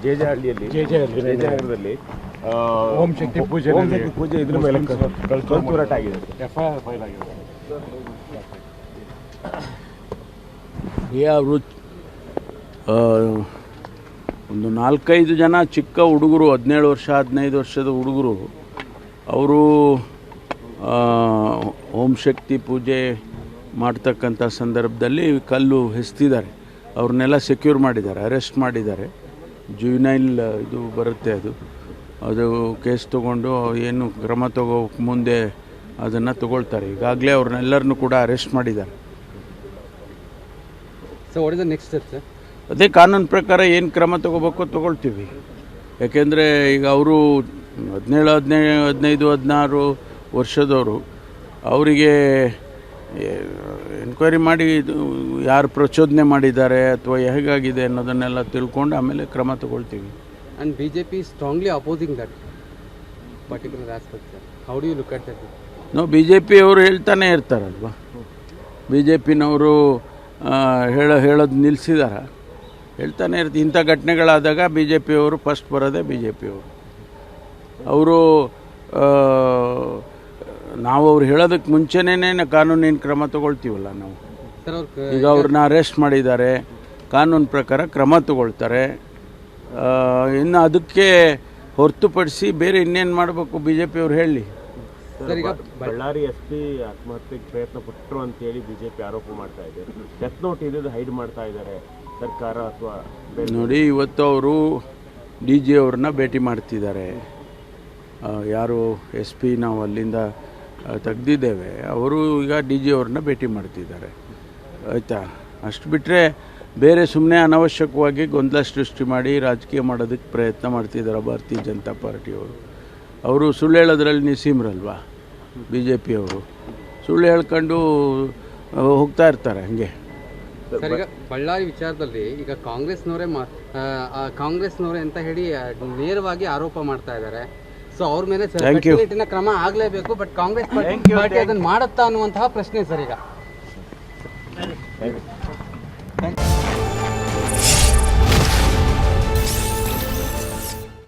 J ನಗರದಲ್ಲಿ ಓಂ ಶಕ್ತಿ ಪೂಜೆ ಇದ್ರ ಮೇಲೆ ಕಳ್ತೂರಾಟ ಆಗಿದೆ. FIR ಫೈಲ್ ಆಗಿದೆ. ಅವರು ಒಂದು 4-5 ಜನ ಚಿಕ್ಕ ಹುಡುಗರು, 17 ವರ್ಷ 15 ವರ್ಷದ ಹುಡುಗರು, ಅವರು ಓಂ ಶಕ್ತಿ ಪೂಜೆ ಮಾಡ್ತಕ್ಕಂಥ ಸಂದರ್ಭದಲ್ಲಿ ಕಲ್ಲು ಎಸ್ತಿದ್ದಾರೆ. ಅವ್ರನ್ನೆಲ್ಲ ಸೆಕ್ಯೂರ್ ಮಾಡಿದ್ದಾರೆ, ಅರೆಸ್ಟ್ ಮಾಡಿದ್ದಾರೆ. ಜುವಿನೈಲ್ ಇದು ಬರುತ್ತೆ, ಅದು ಕೇಸ್ ತೊಗೊಂಡು ಏನು ಕ್ರಮ ತಗೋಕ್ಕೆ ಮುಂದೆ ಅದನ್ನು ತಗೊಳ್ತಾರೆ. ಈಗಾಗಲೇ ಅವ್ರನ್ನೆಲ್ಲರನ್ನೂ ಕೂಡ ಅರೆಸ್ಟ್ ಮಾಡಿದ್ದಾರೆ. So what is the next step sir? ಅದೇ ಕಾನೂನು ಪ್ರಕಾರ ಏನು ಕ್ರಮ ತಗೋಬೇಕು ತಗೊಳ್ತೀವಿ. ಯಾಕೆಂದರೆ ಈಗ ಅವರು 17, 15, 16 ವರ್ಷದವರು, ಅವರಿಗೆ ಎನ್ಕ್ವೈರಿ ಮಾಡಿ ಯಾರು ಪ್ರಚೋದನೆ ಮಾಡಿದ್ದಾರೆ ಅಥವಾ ಹೇಗಾಗಿದೆ ಅನ್ನೋದನ್ನೆಲ್ಲ ತಿಳ್ಕೊಂಡು ಆಮೇಲೆ ಕ್ರಮ ತಗೊಳ್ತೀವಿ. And BJP is strongly opposing that particular aspect, sir. How do you look at that? ನಾವು BJP ಅವರು ಹೇಳ್ತಾನೆ ಇರ್ತಾರಲ್ವ, BJPನವರು ಹೇಳೋದು ನಿಲ್ಲಿಸಿದಾರ, ಹೇಳ್ತಾನೆ ಇರ್ತೀವಿ. ಇಂಥ ಘಟನೆಗಳಾದಾಗ BJP ಅವರು ಫಸ್ಟ್ ಬರೋದೇ BJP ಅವರು. ನಾವು ಅವ್ರು ಹೇಳೋದಕ್ಕೆ ಮುಂಚೆನೇ ಕಾನೂನಿನ ಕ್ರಮ ತಗೊಳ್ತೀವಲ್ಲ ನಾವು. ಈಗ ಅವ್ರನ್ನ ಅರೆಸ್ಟ್ ಮಾಡಿದ್ದಾರೆ, ಕಾನೂನು ಪ್ರಕಾರ ಕ್ರಮ ತಗೊಳ್ತಾರೆ. ಇನ್ನು ಅದಕ್ಕೆ ಹೊರತುಪಡಿಸಿ ಬೇರೆ ಇನ್ನೇನು ಮಾಡಬೇಕು BJP ಅವ್ರು ಹೇಳಿ. ಬಳ್ಳಾರಿ SP ಆತ್ಮಹತ್ಯೆಗೆ ಪ್ರಯತ್ನ ಪಟ್ಟರು ಅಂತೇಳಿ BJP ಆರೋಪ ಮಾಡ್ತಾ ಇದೆ. ಡೆತ್ ನೋಟ್ ಇದ್ದು ಹೈಡ್ ಮಾಡ್ತಾ ಇದ್ದಾರೆ ಸರ್ಕಾರ ಅಥವಾ ನೋಡಿ. ಇವತ್ತು ಅವರು DG ಅವ್ರನ್ನ ಭೇಟಿ ಮಾಡ್ತಿದ್ದಾರೆ. ಯಾರು SP ನಾವು ಅಲ್ಲಿಂದ ತೆಗ್ದಿದ್ದೇವೆ, ಅವರು ಈಗ DG ಅವ್ರನ್ನ ಭೇಟಿ ಮಾಡ್ತಿದ್ದಾರೆ. ಆಯಿತಾ? ಅಷ್ಟು ಬಿಟ್ಟರೆ ಬೇರೆ ಸುಮ್ಮನೆ ಅನವಶ್ಯಕವಾಗಿ ಗೊಂದಲ ಸೃಷ್ಟಿ ಮಾಡಿ ರಾಜಕೀಯ ಮಾಡೋದಕ್ಕೆ ಪ್ರಯತ್ನ ಮಾಡ್ತಿದ್ದಾರೆ ಭಾರತೀಯ ಜನತಾ ಪಾರ್ಟಿಯವರು. ಅವರು ಸುಳ್ಳು ಹೇಳೋದ್ರಲ್ಲಿ ನಿಸೀಮ್ರಲ್ವಾ BJP ಅವರು. ಸುಳ್ಳು ಹೇಳ್ಕೊಂಡು ಹೋಗ್ತಾ ಇರ್ತಾರೆ ಹಂಗೆ. ಸರ್, ಈಗ ಬಳ್ಳಾರಿ ವಿಚಾರದಲ್ಲಿ ಈಗ ಕಾಂಗ್ರೆಸ್ನವರೇ ಅಂತ ಹೇಳಿ ನೇರವಾಗಿ ಆರೋಪ ಮಾಡ್ತಾ ಇದ್ದಾರೆ. ಸೊ ಅವ್ರ ಮೇಲೆ ಕಟ್ಟುನಿಟ್ಟಿನ ಕ್ರಮ ಆಗಲೇಬೇಕು. ಬಟ್ ಕಾಂಗ್ರೆಸ್ ಪಾರ್ಟಿ ಅದನ್ನು ಮಾಡುತ್ತಾ ಅನ್ನುವಂತಹ ಪ್ರಶ್ನೆ ಸರ್ ಈಗ.